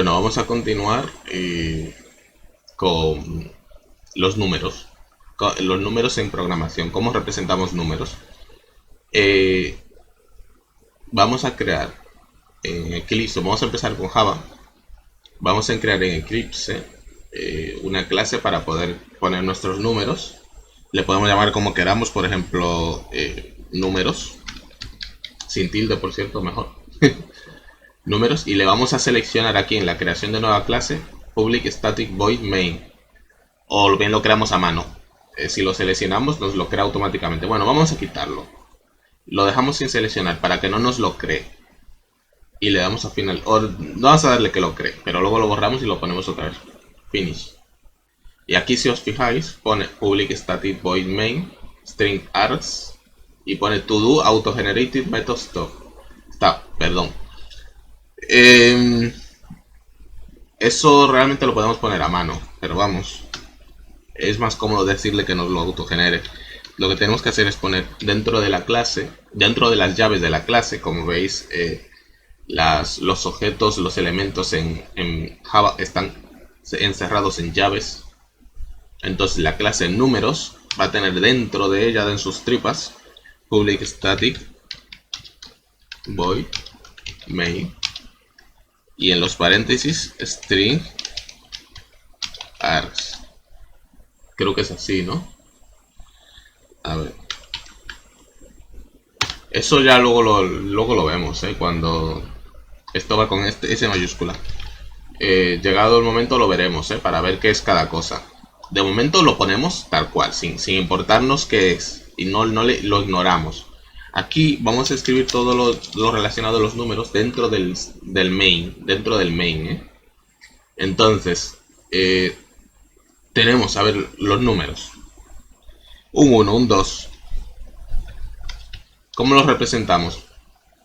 Bueno, vamos a continuar con los números. Con los números en programación. ¿Cómo representamos números? Eh, Vamos a crear en Eclipse. Vamos a empezar con Java. Vamos a crear en Eclipse una clase para poder poner nuestros números. Le podemos llamar como queramos, por ejemplo, números. Sin tilde, por cierto, mejor. Números. Y le vamos a seleccionar aquí en la creación de nueva clase public static void main. O bien lo creamos a mano. Si lo seleccionamos nos lo crea automáticamente. Bueno, vamos a quitarlo. Lo dejamos sin seleccionar para que no nos lo cree. Y le damos a final. O no vamos a darle que lo cree, pero luego lo borramos y lo ponemos otra vez. Finish. Y aquí, si os fijáis, pone public static void main string args y pone to do auto generated method stop. Perdón. Eso realmente lo podemos poner a mano, pero vamos, es más cómodo decirle que nos lo autogenere. Lo que tenemos que hacer es poner dentro de la clase, dentro de las llaves de la clase, como veis, los objetos, los elementos en Java están encerrados en llaves. Entonces la clase números va a tener dentro de ella, en sus tripas, public static void main y en los paréntesis string args. Creo que es así, ¿no? A ver. Eso ya luego lo vemos, cuando esto va con S mayúscula. Llegado el momento lo veremos, para ver qué es cada cosa. De momento lo ponemos tal cual, sin importarnos qué es. Y no lo ignoramos. Aquí vamos a escribir todo lo relacionado a los números dentro del main. Dentro del main, Entonces, tenemos, a ver, los números. Un 1, un 2. ¿Cómo los representamos?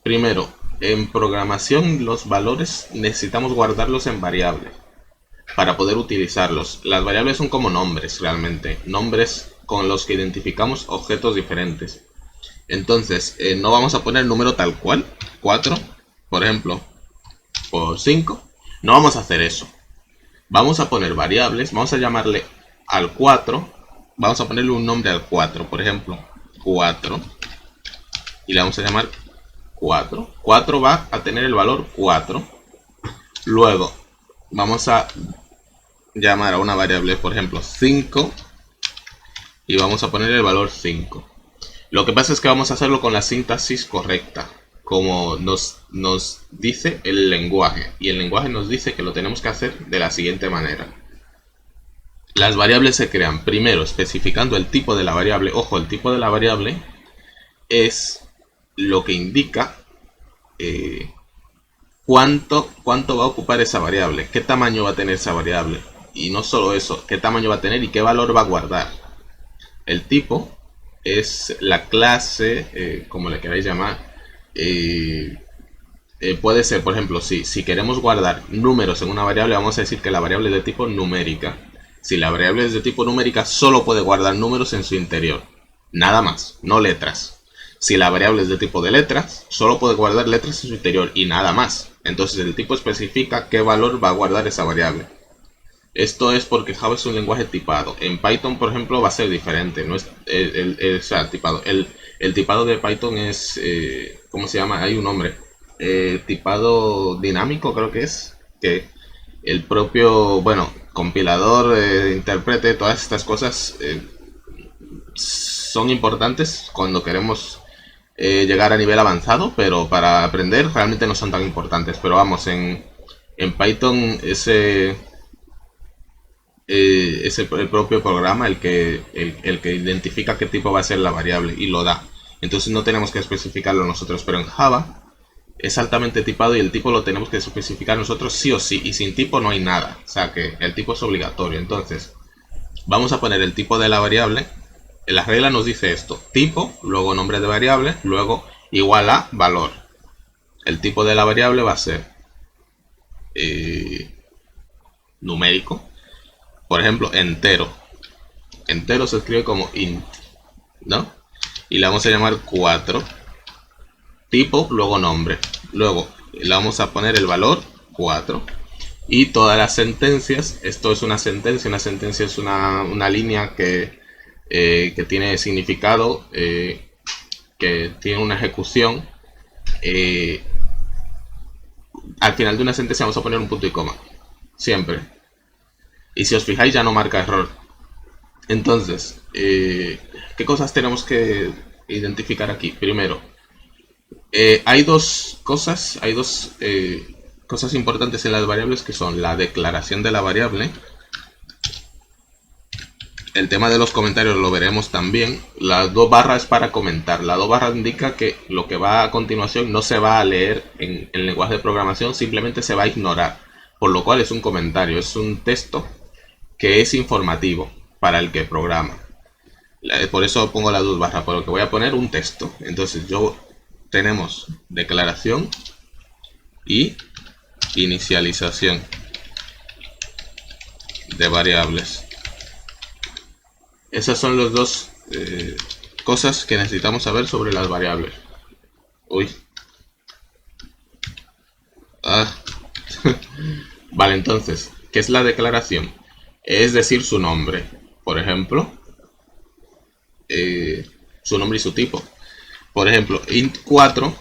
Primero, en programación los valores necesitamos guardarlos en variables para poder utilizarlos. Las variables son como nombres realmente, nombres con los que identificamos objetos diferentes. Entonces, no vamos a poner el número tal cual, 4, por ejemplo, por 5. No vamos a hacer eso. Vamos a poner variables, vamos a llamarle al 4, vamos a ponerle un nombre al 4, por ejemplo, 4. Y le vamos a llamar 4. 4 va a tener el valor 4. Luego vamos a llamar a una variable, por ejemplo, 5. Y vamos a poner el valor 5. Lo que pasa es que vamos a hacerlo con la sintaxis correcta, como nos dice el lenguaje. Y el lenguaje nos dice que lo tenemos que hacer de la siguiente manera. Las variables se crean primero especificando el tipo de la variable. Ojo, el tipo de la variable es lo que indica cuánto va a ocupar esa variable, qué tamaño va a tener esa variable. Y no solo eso, qué tamaño va a tener y qué valor va a guardar. El tipo es la clase, como le queráis llamar. Puede ser, por ejemplo, si queremos guardar números en una variable, vamos a decir que la variable es de tipo numérica. Si la variable es de tipo numérica, solo puede guardar números en su interior. Nada más, no letras. Si la variable es de tipo de letras, solo puede guardar letras en su interior y nada más. Entonces el tipo especifica qué valor va a guardar esa variable. Esto es porque Java es un lenguaje tipado. En Python, por ejemplo, va a ser diferente. No es tipado. El tipado de Python es, ¿cómo se llama? Hay un nombre. Tipado dinámico, creo que es. Que el propio, bueno, compilador, intérprete, todas estas cosas son importantes cuando queremos llegar a nivel avanzado, pero para aprender realmente no son tan importantes. Pero vamos, en Python ese es el propio programa el que identifica qué tipo va a ser la variable y lo da. Entonces no tenemos que especificarlo nosotros, pero en Java es altamente tipado y el tipo lo tenemos que especificar nosotros sí o sí, y sin tipo no hay nada. O sea que el tipo es obligatorio. Entonces vamos a poner el tipo de la variable. La regla nos dice esto: tipo, luego nombre de variable, luego igual a valor. El tipo de la variable va a ser numérico. Por ejemplo, entero. Entero se escribe como int, ¿no? Y le vamos a llamar 4. Tipo, luego nombre. Luego le vamos a poner el valor 4. Y todas las sentencias, esto es una sentencia es una línea que tiene significado, que tiene una ejecución. eh, Al final de una sentencia vamos a poner un punto y coma, siempre. Y si os fijáis ya no marca error. Entonces, ¿qué cosas tenemos que identificar aquí? Primero, hay dos cosas importantes en las variables, que son la declaración de la variable. El tema de los comentarios lo veremos también. Las dos barras es para comentar. La dos barras indica que lo que va a continuación no se va a leer en el lenguaje de programación, simplemente se va a ignorar. Por lo cual es un comentario, es un texto que es informativo para el que programa. Por eso pongo las dos barras, por lo que voy a poner un texto. Entonces tenemos declaración y inicialización de variables. Esas son las dos cosas que necesitamos saber sobre las variables. Uy. Vale, entonces, ¿qué es la declaración? Es decir, su nombre. Por ejemplo, su nombre y su tipo. Por ejemplo, int 4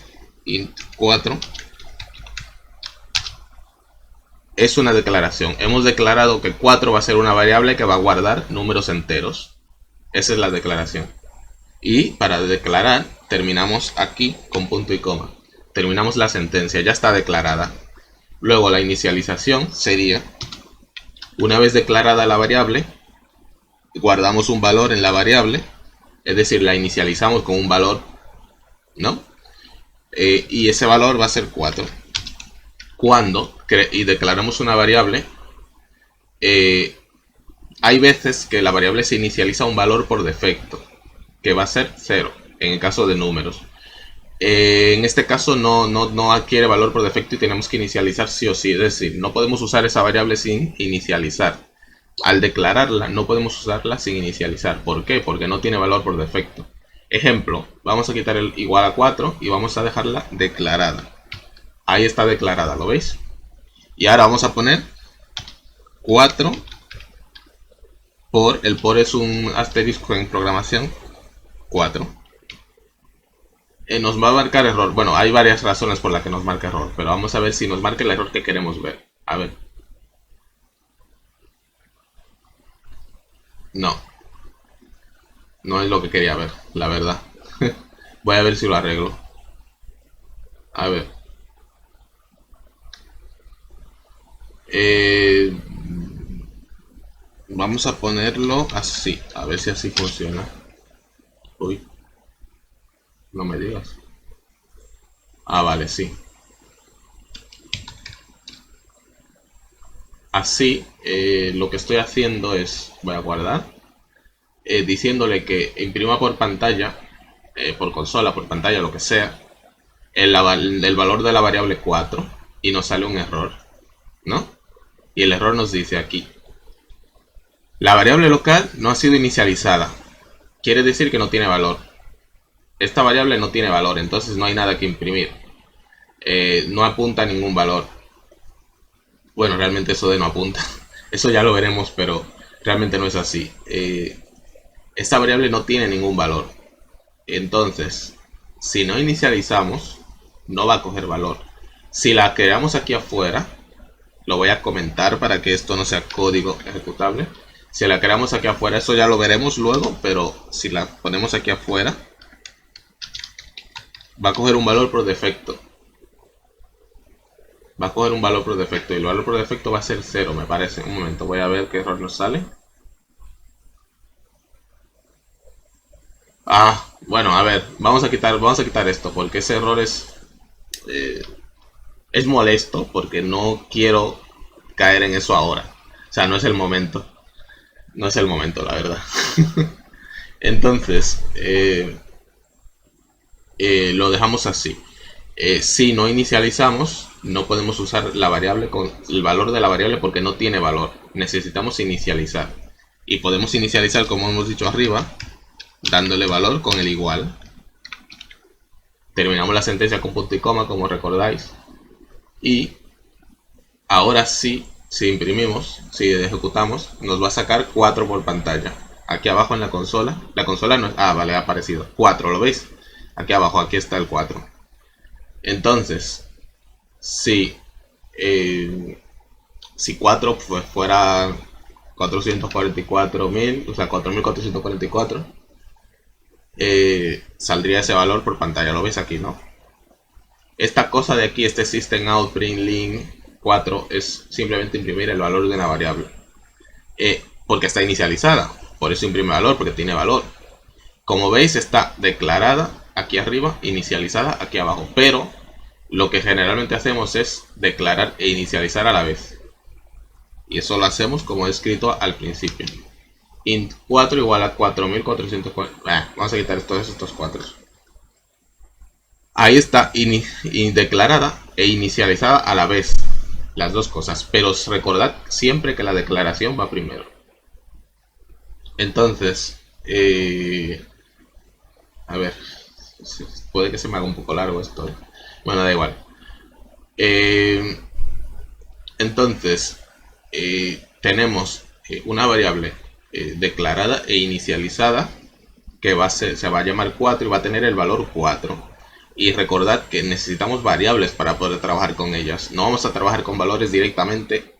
es una declaración. Hemos declarado que 4 va a ser una variable que va a guardar números enteros. Esa es la declaración. Y para declarar, terminamos aquí con punto y coma. Terminamos la sentencia, ya está declarada. Luego la inicialización sería, una vez declarada la variable, guardamos un valor en la variable, es decir, la inicializamos con un valor, ¿no? Y ese valor va a ser 4. Cuando y declaramos una variable, hay veces que la variable se inicializa un valor por defecto, que va a ser 0, en el caso de números. En este caso no adquiere valor por defecto y tenemos que inicializar sí o sí. Es decir, no podemos usar esa variable sin inicializar. Al declararla no podemos usarla sin inicializar. ¿Por qué? Porque no tiene valor por defecto. Ejemplo, vamos a quitar el igual a 4 y vamos a dejarla declarada. Ahí está declarada, ¿lo veis? Y ahora vamos a poner 4 por, el por es un asterisco en programación, 4. Nos va a marcar error. Bueno, hay varias razones por las que nos marca error, pero vamos a ver si nos marca el error que queremos ver. A ver. No es lo que quería ver, la verdad. Voy a ver si lo arreglo. A ver. Vamos a ponerlo así, a ver si así funciona. Uy, no me digas. Ah, vale, sí. Así, lo que estoy haciendo es, voy a guardar, diciéndole que imprima por pantalla, por consola, por pantalla, lo que sea, el valor de la variable 4 y nos sale un error, ¿no? Y el error nos dice aquí: la variable local no ha sido inicializada. Quiere decir que no tiene valor. Esta variable no tiene valor, entonces no hay nada que imprimir. No apunta a ningún valor. Bueno, realmente eso de no apunta. Eso ya lo veremos, pero realmente no es así. Esta variable no tiene ningún valor. Entonces, si no inicializamos, no va a coger valor. Si la creamos aquí afuera, lo voy a comentar para que esto no sea código ejecutable. Si la creamos aquí afuera, eso ya lo veremos luego, pero si la ponemos aquí afuera, va a coger un valor por defecto. Va a coger un valor por defecto y el valor por defecto va a ser 0, me parece. Un momento, voy a ver qué error nos sale. Bueno, a ver, vamos a quitar esto porque ese error es molesto, porque no quiero caer en eso ahora. O sea, no es el momento. No es el momento, la verdad. Entonces, lo dejamos así. Si no inicializamos, no podemos usar la variable con el valor de la variable porque no tiene valor. Necesitamos inicializar. Y podemos inicializar, como hemos dicho arriba, dándole valor con el igual. Terminamos la sentencia con punto y coma, como recordáis. Y ahora sí Si imprimimos, si ejecutamos, nos va a sacar 4 por pantalla. Aquí abajo en la consola no, vale, ha aparecido 4, ¿lo veis? Aquí abajo, aquí está el 4. Entonces, si, si 4 pues, fuera 444.000, o sea, 4.444, saldría ese valor por pantalla, lo veis aquí, ¿no? Esta cosa de aquí, este system out print link 4, es simplemente imprimir el valor de una variable. Porque está inicializada, por eso imprime valor, porque tiene valor. Como veis, está declarada aquí arriba, inicializada aquí abajo, pero lo que generalmente hacemos es declarar e inicializar a la vez, y eso lo hacemos como he escrito al principio. Int 4 igual a 4440. Vamos a quitar todos estos 4. Ahí está declarada e inicializada a la vez, las dos cosas, pero recordad siempre que la declaración va primero. Entonces, a ver, puede que se me haga un poco largo esto. Bueno, da igual. Entonces, tenemos una variable declarada e inicializada que se va a llamar 4 y va a tener el valor 4. Y recordad que necesitamos variables para poder trabajar con ellas. No vamos a trabajar con valores directamente,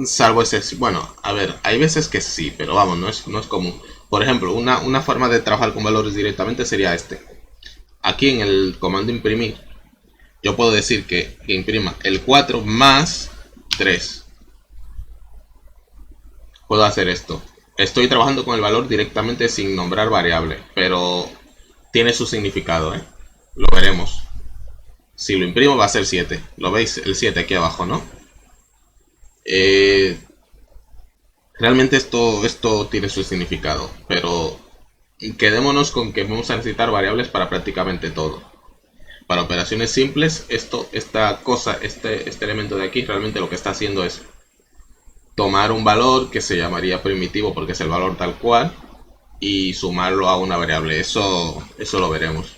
salvo ese. Bueno, a ver, hay veces que sí, pero vamos, no es común. Por ejemplo, una forma de trabajar con valores directamente sería este. Aquí en el comando imprimir, yo puedo decir que imprima el 4 más 3. Puedo hacer esto. Estoy trabajando con el valor directamente sin nombrar variable, pero tiene su significado, ¿eh? Lo veremos. Si lo imprimo va a ser 7. ¿Lo veis? El 7 aquí abajo, ¿no? Realmente esto tiene su significado, pero quedémonos con que vamos a necesitar variables para prácticamente todo. Para operaciones simples, este elemento de aquí realmente lo que está haciendo es tomar un valor que se llamaría primitivo porque es el valor tal cual y sumarlo a una variable. Eso lo veremos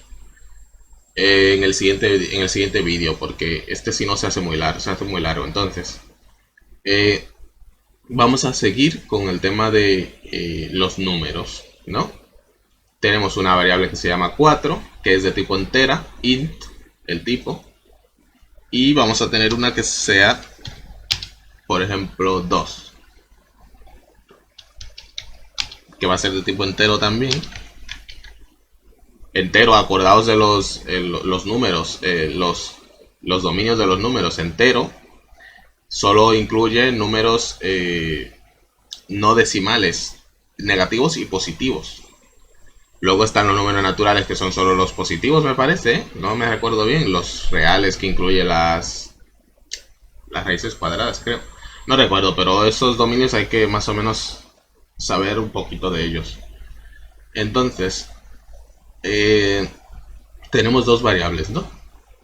en el siguiente vídeo, porque este sí no se hace muy largo, entonces vamos a seguir con el tema de los números, ¿no? Tenemos una variable que se llama 4, que es de tipo entera, int, el tipo, y vamos a tener una que sea, por ejemplo, 2, que va a ser de tipo entero también. Entero, acordaos de los números, los dominios de los números. Entero solo incluye números no decimales, negativos y positivos. Luego están los números naturales, que son solo los positivos, me parece, ¿eh? No me recuerdo bien. Los reales, que incluye las raíces cuadradas, creo. No recuerdo, pero esos dominios hay que más o menos saber un poquito de ellos. Entonces, tenemos dos variables, ¿no?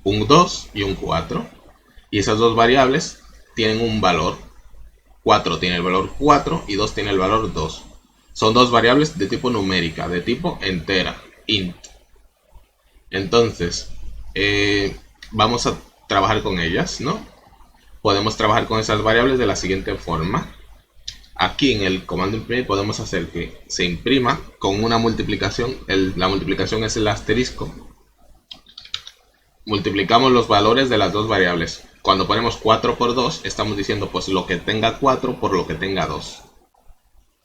Un 2 y un 4. Y esas dos variables tienen un valor. 4 tiene el valor 4 y 2 tiene el valor 2. Son dos variables de tipo numérica, de tipo entera, int. Entonces, vamos a trabajar con ellas, ¿no? Podemos trabajar con esas variables de la siguiente forma. Aquí en el comando imprimir podemos hacer que se imprima con una multiplicación. La multiplicación es el asterisco. Multiplicamos los valores de las dos variables. Cuando ponemos 4 por 2, estamos diciendo pues lo que tenga 4 por lo que tenga 2.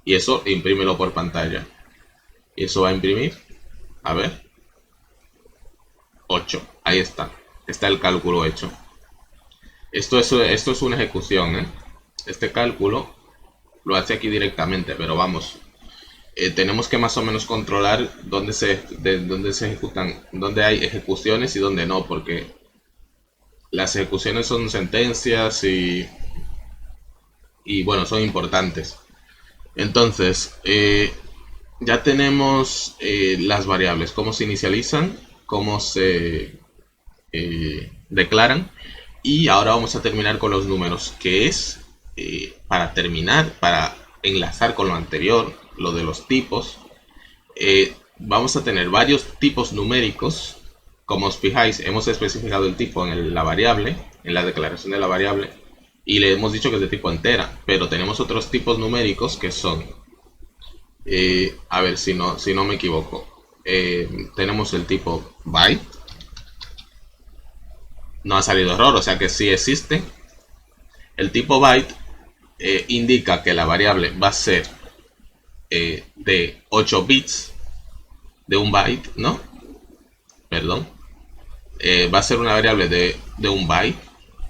Y eso imprímelo por pantalla. Y eso va a imprimir, a ver, 8. Ahí está. Está el cálculo hecho. Esto es una ejecución, ¿eh? Este cálculo lo hace aquí directamente, pero vamos. Tenemos que más o menos controlar dónde se ejecutan, dónde hay ejecuciones y dónde no, porque las ejecuciones son sentencias y bueno, son importantes. Entonces, ya tenemos las variables, cómo se inicializan, cómo se declaran, y ahora vamos a terminar con los números, que es para terminar, para enlazar con lo anterior, lo de los tipos. Vamos a tener varios tipos numéricos. Como os fijáis, hemos especificado el tipo en la variable, en la declaración de la variable. y le hemos dicho que es de tipo entera, pero tenemos otros tipos numéricos que son, a ver si no me equivoco, tenemos el tipo byte, no ha salido error, o sea que sí existe. El tipo byte indica que la variable va a ser de 8 bits de un byte, ¿no? Perdón. Va a ser una variable de un byte.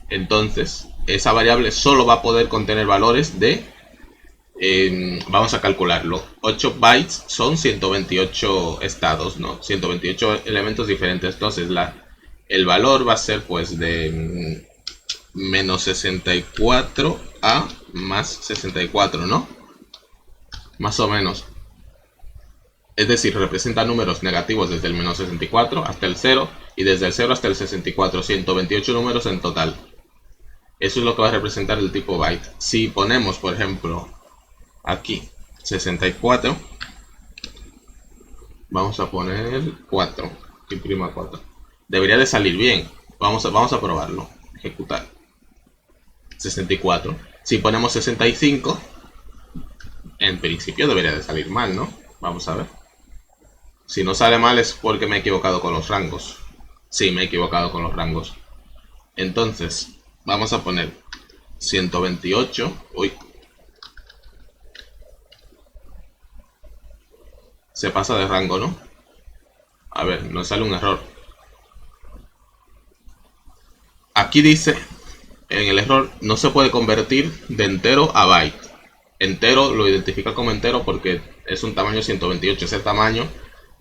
Entonces, esa variable solo va a poder contener valores de, vamos a calcularlo, 8 bytes son 128 estados, ¿no? 128 elementos diferentes. Entonces, el valor va a ser pues de menos 64 a más 64, ¿no? Más o menos. Es decir, representa números negativos desde el menos 64 hasta el 0 y desde el 0 hasta el 64, 128 números en total. Eso es lo que va a representar el tipo byte. Si ponemos, por ejemplo, aquí 64, vamos a poner 4, imprima 4. Debería de salir bien. Vamos a probarlo. Ejecutar. 64. Si ponemos 65, en principio debería de salir mal, ¿no? Vamos a ver. Si no sale mal es porque me he equivocado con los rangos. Sí, me he equivocado con los rangos. Entonces, vamos a poner 128. Uy. Se pasa de rango, ¿no? A ver, nos sale un error. Aquí dice, en el error, no se puede convertir de entero a byte. Entero lo identifica como entero porque es un tamaño 128. Ese tamaño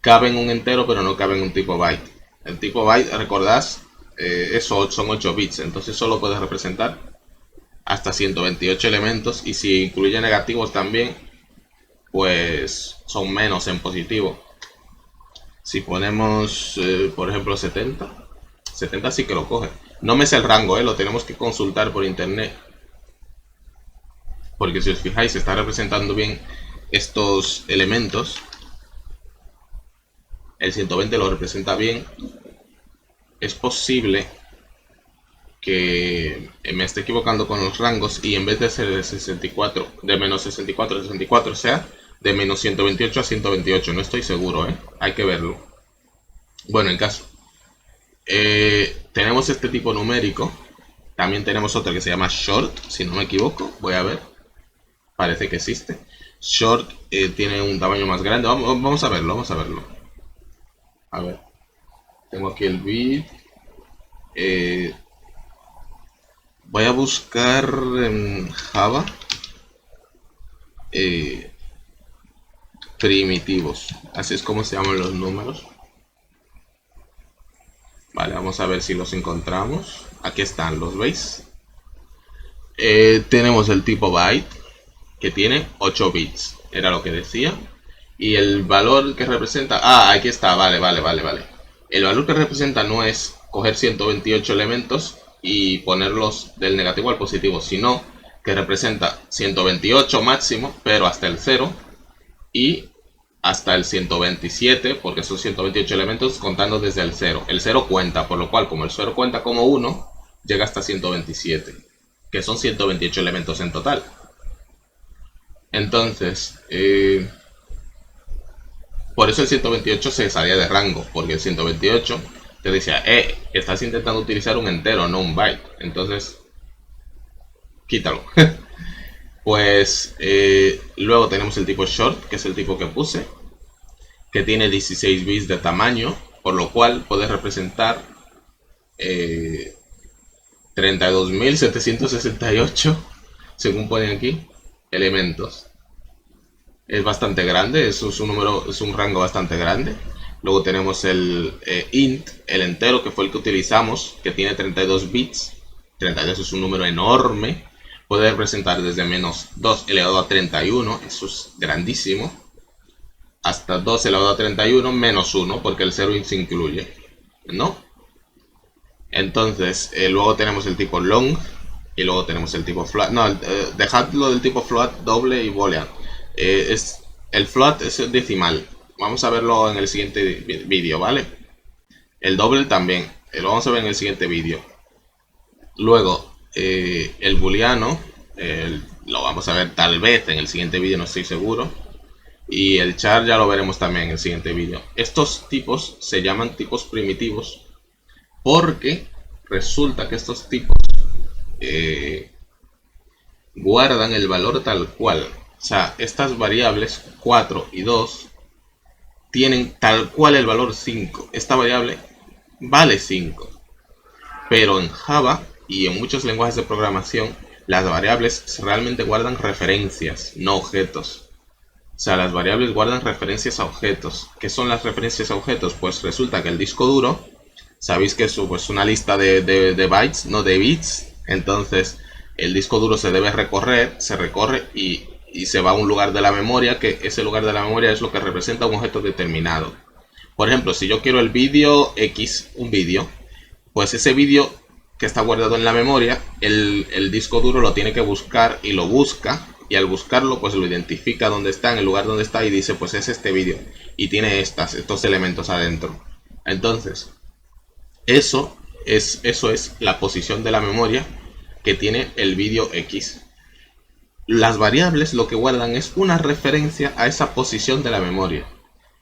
cabe en un entero, pero no cabe en un tipo byte. El tipo byte, recordás, eso son 8 bits, entonces solo puedes representar hasta 128 elementos, y si incluye negativos también, pues son menos en positivo. Si ponemos, por ejemplo, 70 sí que lo coge. No me sé el rango, lo tenemos que consultar por internet. Porque si os fijáis, se está representando bien estos elementos. El 120 lo representa bien. Es posible que me esté equivocando con los rangos y en vez de ser de 64, de menos 64 a 64, sea de menos 128 a 128. No estoy seguro, hay que verlo. Bueno, en caso, tenemos este tipo numérico. También tenemos otro que se llama short, si no me equivoco. Voy a ver. Parece que existe. Short tiene un tamaño más grande. Vamos a verlo, vamos a verlo. A ver. Tengo aquí el bit. Voy a buscar en Java primitivos. Así es como se llaman los números. Vale, vamos a ver si los encontramos. Aquí están, ¿los veis? Tenemos el tipo byte, que tiene 8 bits. Era lo que decía. Y el valor que representa... Ah, aquí está, vale. El valor que representa no es coger 128 elementos y ponerlos del negativo al positivo, sino que representa 128 máximo, pero hasta el 0 y hasta el 127, porque son 128 elementos contando desde el 0. El 0 cuenta, por lo cual como el 0 cuenta como 1, llega hasta 127, que son 128 elementos en total. Entonces, por eso el 128 se salía de rango, porque el 128 te decía, estás intentando utilizar un entero, no un byte. Entonces, quítalo. Pues luego tenemos el tipo short, que es el tipo que puse, que tiene 16 bits de tamaño, por lo cual puedes representar 32.768, según ponen aquí, elementos. Es bastante grande, es un número, es un rango bastante grande. Luego tenemos el int, el entero, que fue el que utilizamos, que tiene 32 bits. 32 es un número enorme. Puede representar desde menos 2 elevado a 31, eso es grandísimo, hasta 2 elevado a 31 menos 1, porque el 0 se incluye, ¿no? Entonces, luego tenemos el tipo long, y luego tenemos el tipo float. No, dejadlo del tipo float, doble y boolean. El float es decimal. Vamos a verlo en el siguiente vídeo, ¿vale? El doble también. Lo vamos a ver en el siguiente vídeo. Luego, el booleano, lo vamos a ver tal vez en el siguiente vídeo, no estoy seguro. Y el char ya lo veremos también en el siguiente vídeo. Estos tipos se llaman tipos primitivos porque resulta que estos tipos guardan el valor tal cual. O sea, estas variables 4 y 2 tienen tal cual el valor 5. Esta variable vale 5. Pero en Java y en muchos lenguajes de programación, las variables realmente guardan referencias, no objetos. O sea, las variables guardan referencias a objetos. ¿Qué son las referencias a objetos? Pues resulta que el disco duro, sabéis que es pues, una lista de bytes, no de bits. Entonces, el disco duro se debe recorrer, se recorre y se va a un lugar de la memoria, que ese lugar de la memoria es lo que representa un objeto determinado. Por ejemplo, si yo quiero el vídeo X, un vídeo, pues ese vídeo que está guardado en la memoria, el disco duro lo tiene que buscar y lo busca. Y al buscarlo, pues lo identifica donde está, en el lugar donde está, y dice, pues es este vídeo. Y tiene estos elementos adentro. Entonces, eso es la posición de la memoria que tiene el vídeo X. Las variables lo que guardan es una referencia a esa posición de la memoria.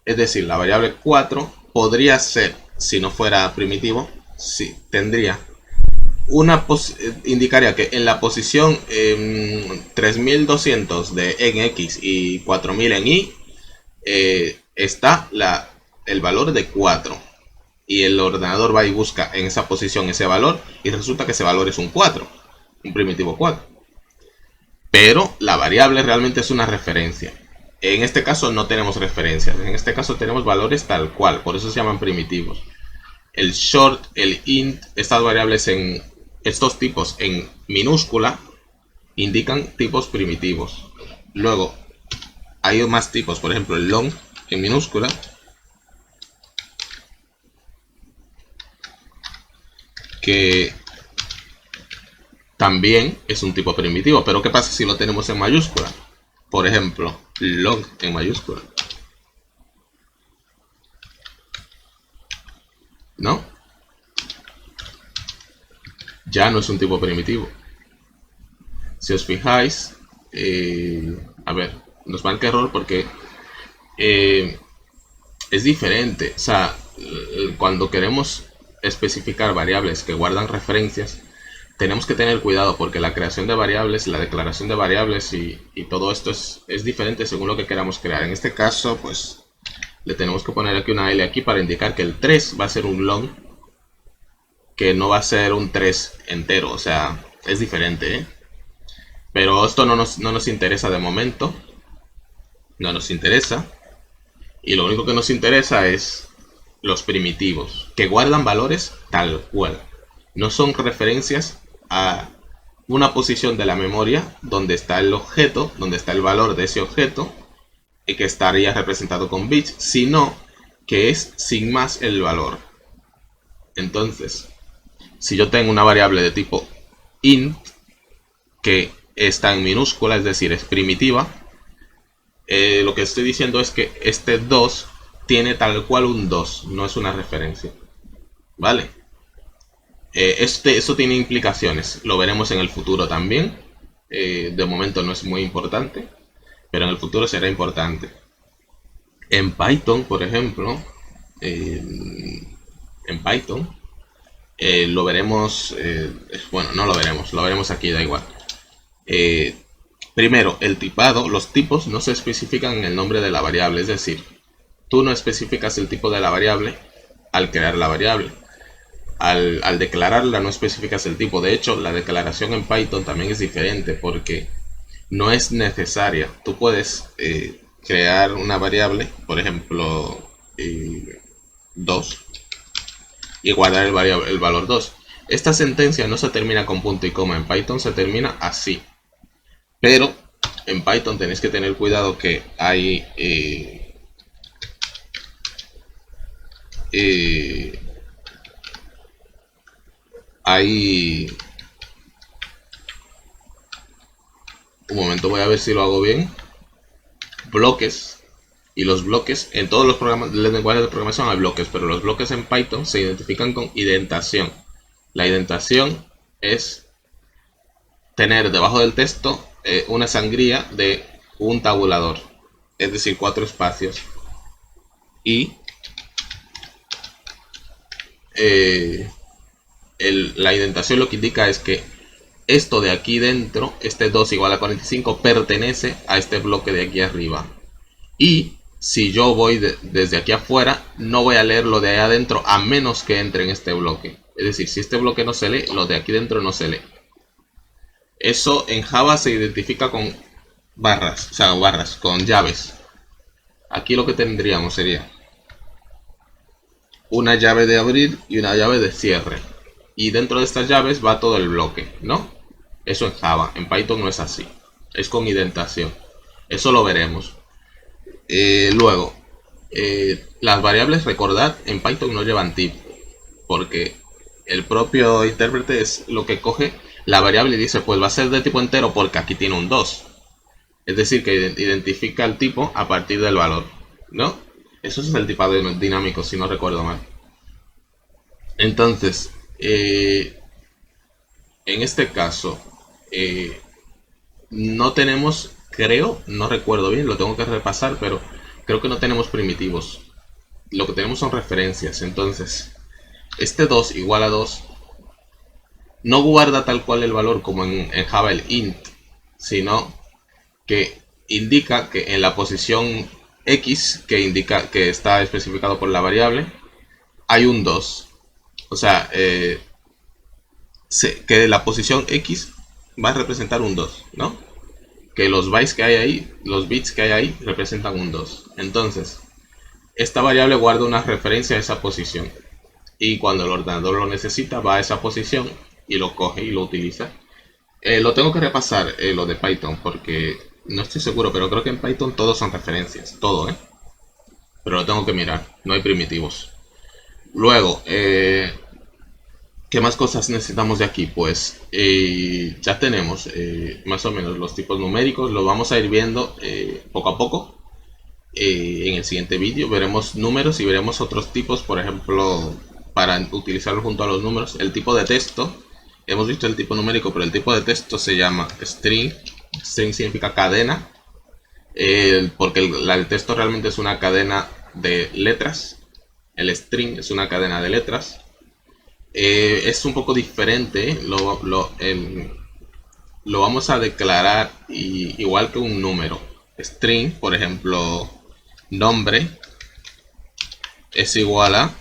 Es decir, la variable 4 podría ser, si no fuera primitivo, sí, tendría indicaría que en la posición 3200 en X y 4000 en Y está el valor de 4. Y el ordenador va y busca en esa posición ese valor y resulta que ese valor es un 4, un primitivo 4. Pero la variable realmente es una referencia. En este caso no tenemos referencias, en este caso tenemos valores tal cual, por eso se llaman primitivos. El short, el int, estas variables en estos tipos en minúscula indican tipos primitivos. Luego hay más tipos, por ejemplo el long en minúscula que también es un tipo primitivo, pero ¿qué pasa si lo tenemos en mayúscula? Por ejemplo, long en mayúscula, ¿no? Ya no es un tipo primitivo. Si os fijáis, a ver, nos marca error porque es diferente. O sea, cuando queremos especificar variables que guardan referencias, tenemos que tener cuidado porque la creación de variables, la declaración de variables y todo esto es diferente según lo que queramos crear. En este caso, pues le tenemos que poner aquí una L aquí para indicar que el 3 va a ser un long, que no va a ser un 3 entero. O sea, es diferente, ¿eh? Pero esto no nos interesa de momento. No nos interesa. Y lo único que nos interesa es los primitivos, que guardan valores tal cual. No son referencias a una posición de la memoria donde está el objeto, donde está el valor de ese objeto, y que estaría representado con bits, sino que es sin más el valor. Entonces, si yo tengo una variable de tipo int, que está en minúscula, es decir, es primitiva, lo que estoy diciendo es que este 2 tiene tal cual un 2, no es una referencia. ¿Vale? Eso tiene implicaciones, lo veremos en el futuro también. De momento no es muy importante, pero en el futuro será importante. En Python, por ejemplo, en Python, lo veremos, bueno, no lo veremos aquí, da igual. Primero, el tipado, los tipos no se especifican en el nombre de la variable, es decir, tú no especificas el tipo de la variable al crear la variable. Al declararla no especificas el tipo. De hecho, la declaración en Python también es diferente porque no es necesaria. Tú puedes crear una variable, por ejemplo 2, y guardar el valor 2. Esta sentencia no se termina con punto y coma. En Python se termina así. Pero en Python tenéis que tener cuidado que hay un momento, voy a ver si lo hago bien, bloques, y los bloques en todos los lenguajes de programación hay bloques, pero los bloques en Python se identifican con indentación. La indentación es tener debajo del texto una sangría de un tabulador, es decir, 4 espacios. Y la indentación lo que indica es que esto de aquí dentro, este 2 igual a 45, pertenece a este bloque de aquí arriba. Y si yo voy desde aquí afuera, no voy a leer lo de ahí adentro a menos que entre en este bloque. Es decir, si este bloque no se lee, lo de aquí dentro no se lee. Eso en Java se identifica con barras, o sea, barras, con llaves. Aquí lo que tendríamos sería una llave de abrir y una llave de cierre. Y dentro de estas llaves va todo el bloque, ¿no? Eso en Java. En Python no es así. Es con indentación. Eso lo veremos. Luego, las variables, recordad, en Python no llevan tipo. Porque el propio intérprete es lo que coge la variable y dice, pues va a ser de tipo entero porque aquí tiene un 2. Es decir, que identifica el tipo a partir del valor, ¿no? Eso es el tipado dinámico, si no recuerdo mal. Entonces, en este caso, no tenemos, creo, no recuerdo bien, lo tengo que repasar, pero creo que no tenemos primitivos. Lo que tenemos son referencias. Entonces, este 2 igual a 2 no guarda tal cual el valor como en Java el int, sino que indica que en la posición X, que indica que está especificado por la variable, hay un 2. O sea, que la posición X va a representar un 2, ¿no? Que los bytes que hay ahí, los bits que hay ahí, representan un 2. Entonces, esta variable guarda una referencia a esa posición. Y cuando el ordenador lo necesita, va a esa posición y lo coge y lo utiliza. Lo tengo que repasar, lo de Python, porque no estoy seguro, pero creo que en Python todos son referencias. Todo, ¿eh? Pero lo tengo que mirar. No hay primitivos. Luego, ¿qué más cosas necesitamos de aquí? Pues ya tenemos más o menos los tipos numéricos. Los vamos a ir viendo poco a poco. En el siguiente vídeo veremos números y veremos otros tipos. Por ejemplo, para utilizarlo junto a los números. El tipo de texto. Hemos visto el tipo numérico, pero el tipo de texto se llama string. String significa cadena. Porque el texto realmente es una cadena de letras. El string es una cadena de letras. Es un poco diferente, lo vamos a declarar igual que un número. String, por ejemplo, nombre es igual a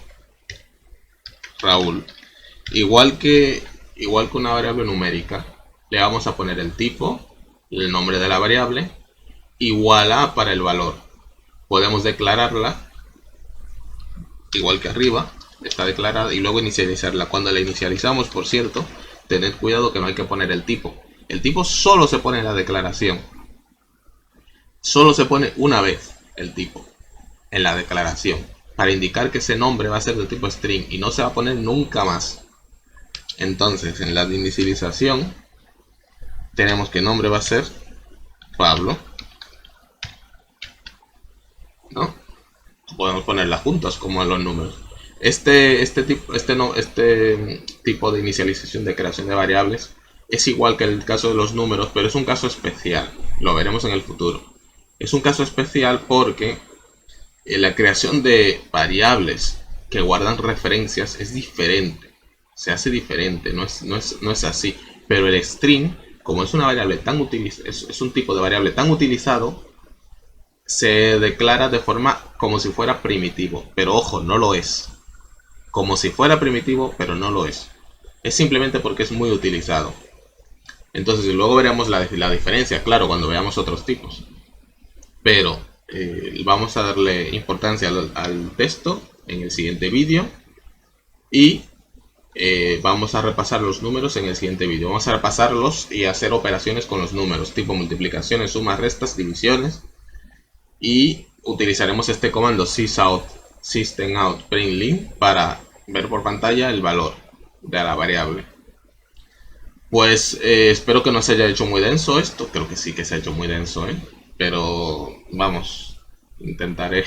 Raúl. Igual que una variable numérica, le vamos a poner el tipo, el nombre de la variable, igual a para el valor. Podemos declararla igual que arriba. Está declarada y luego inicializarla. Cuando la inicializamos, por cierto, tened cuidado que no hay que poner el tipo. El tipo solo se pone en la declaración. Solo se pone una vez el tipo en la declaración para indicar que ese nombre va a ser de tipo string y no se va a poner nunca más. Entonces, en la inicialización tenemos que el nombre va a ser Pablo, ¿no? Podemos ponerlas juntas como en los números. Este tipo de inicialización de creación de variables es igual que el caso de los números, pero es un caso especial. Lo veremos en el futuro. Es un caso especial porque la creación de variables que guardan referencias es diferente. Se hace diferente, no es así. Pero el string, como es una variable tan utilizada, es un tipo de variable tan utilizado, se declara de forma como si fuera primitivo. Pero ojo, no lo es. Como si fuera primitivo, pero no lo es. Es simplemente porque es muy utilizado. Entonces luego veremos la diferencia, claro, cuando veamos otros tipos. Pero vamos a darle importancia al texto en el siguiente vídeo. Y vamos a repasar los números en el siguiente vídeo. Vamos a repasarlos y hacer operaciones con los números, tipo multiplicaciones, sumas, restas, divisiones. Y utilizaremos este comando sysout systemout.println para ver por pantalla el valor de la variable. Pues espero que no se haya hecho muy denso esto. Creo que sí que se ha hecho muy denso, pero vamos, intentaré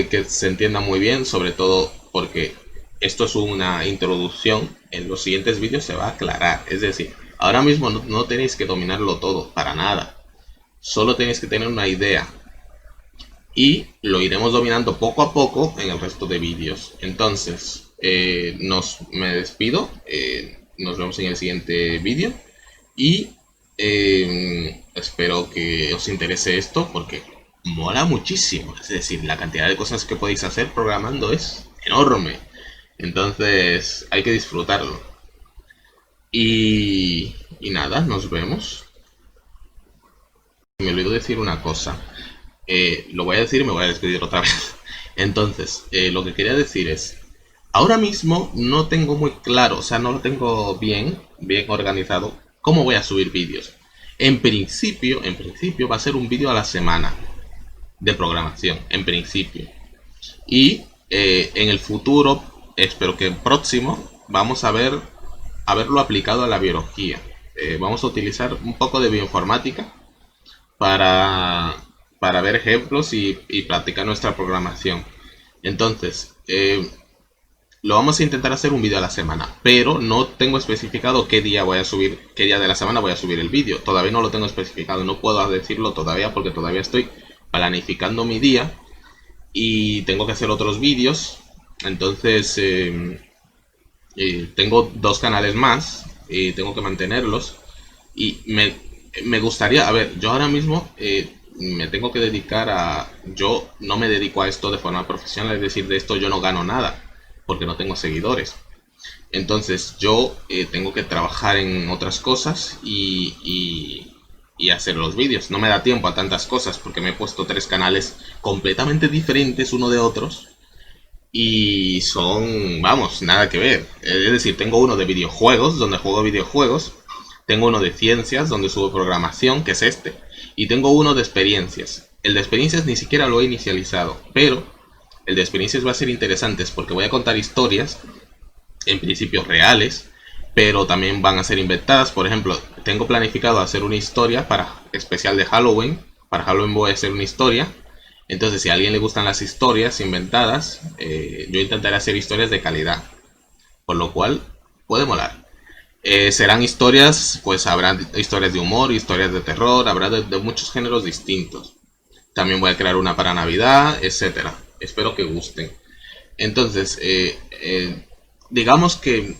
que se entienda muy bien, sobre todo porque esto es una introducción, en los siguientes vídeos se va a aclarar. Es decir, ahora mismo no tenéis que dominarlo todo, para nada. Solo tenéis que tener una idea. Y lo iremos dominando poco a poco en el resto de vídeos. Entonces, me despido. Nos vemos en el siguiente vídeo. Y espero que os interese esto porque mola muchísimo. Es decir, la cantidad de cosas que podéis hacer programando es enorme. Entonces hay que disfrutarlo. Y nada, nos vemos. Me olvidó decir una cosa. Lo voy a decir y me voy a despedir otra vez. Entonces, lo que quería decir es, ahora mismo no tengo muy claro, o sea, no lo tengo bien organizado, cómo voy a subir vídeos. En principio va a ser un vídeo a la semana de programación, en principio. Y en el futuro, espero que próximo, vamos a verlo aplicado a la biología. Vamos a utilizar un poco de bioinformática para, para ver ejemplos y practicar nuestra programación. Entonces, lo vamos a intentar hacer un vídeo a la semana, pero no tengo especificado qué día voy a subir, qué día de la semana voy a subir el vídeo. Todavía no lo tengo especificado, no puedo decirlo todavía porque todavía estoy planificando mi día y tengo que hacer otros vídeos. Entonces, tengo 2 canales más y tengo que mantenerlos. Y me gustaría, a ver, yo ahora mismo me tengo que dedicar a... Yo no me dedico a esto de forma profesional, es decir, de esto yo no gano nada, porque no tengo seguidores. Entonces yo tengo que trabajar en otras cosas y hacer los vídeos. No me da tiempo a tantas cosas porque me he puesto 3 canales completamente diferentes uno de otros. Y son, vamos, nada que ver. Es decir, tengo uno de videojuegos, donde juego videojuegos. Tengo uno de ciencias, donde subo programación, que es este. Y tengo uno de experiencias. El de experiencias ni siquiera lo he inicializado. Pero el de experiencias va a ser interesante porque voy a contar historias, en principio reales, pero también van a ser inventadas. Por ejemplo, tengo planificado hacer una historia para especial de Halloween. Para Halloween voy a hacer una historia. Entonces, si a alguien le gustan las historias inventadas, yo intentaré hacer historias de calidad. Por lo cual, puede molar. Serán historias, pues habrá historias de humor, historias de terror, habrá de muchos géneros distintos. También voy a crear una para Navidad, etcétera. Espero que gusten. Entonces, digamos que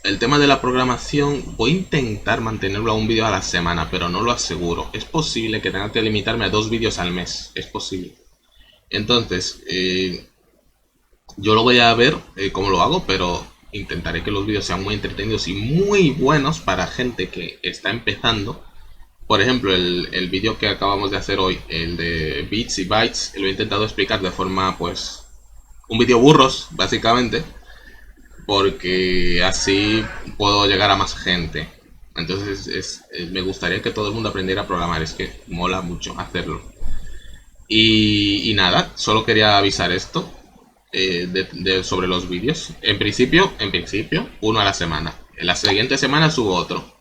el tema de la programación voy a intentar mantenerlo a un vídeo a la semana, pero no lo aseguro. Es posible que tenga que limitarme a 2 vídeos al mes. Es posible. Entonces, yo lo voy a ver cómo lo hago, pero intentaré que los vídeos sean muy entretenidos y muy buenos para gente que está empezando. Por ejemplo, el vídeo que acabamos de hacer hoy, el de Bits y Bytes, lo he intentado explicar de forma, pues, un vídeo burros, básicamente, porque así puedo llegar a más gente. Entonces, me gustaría que todo el mundo aprendiera a programar, es que mola mucho hacerlo. Y nada, solo quería avisar esto sobre los vídeos. En principio, uno a la semana. En la siguiente semana subo otro.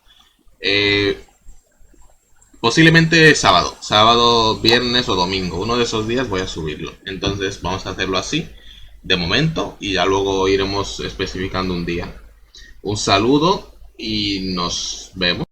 Posiblemente sábado, viernes o domingo. Uno de esos días voy a subirlo. Entonces vamos a hacerlo así, de momento, y ya luego iremos especificando un día. Un saludo y nos vemos.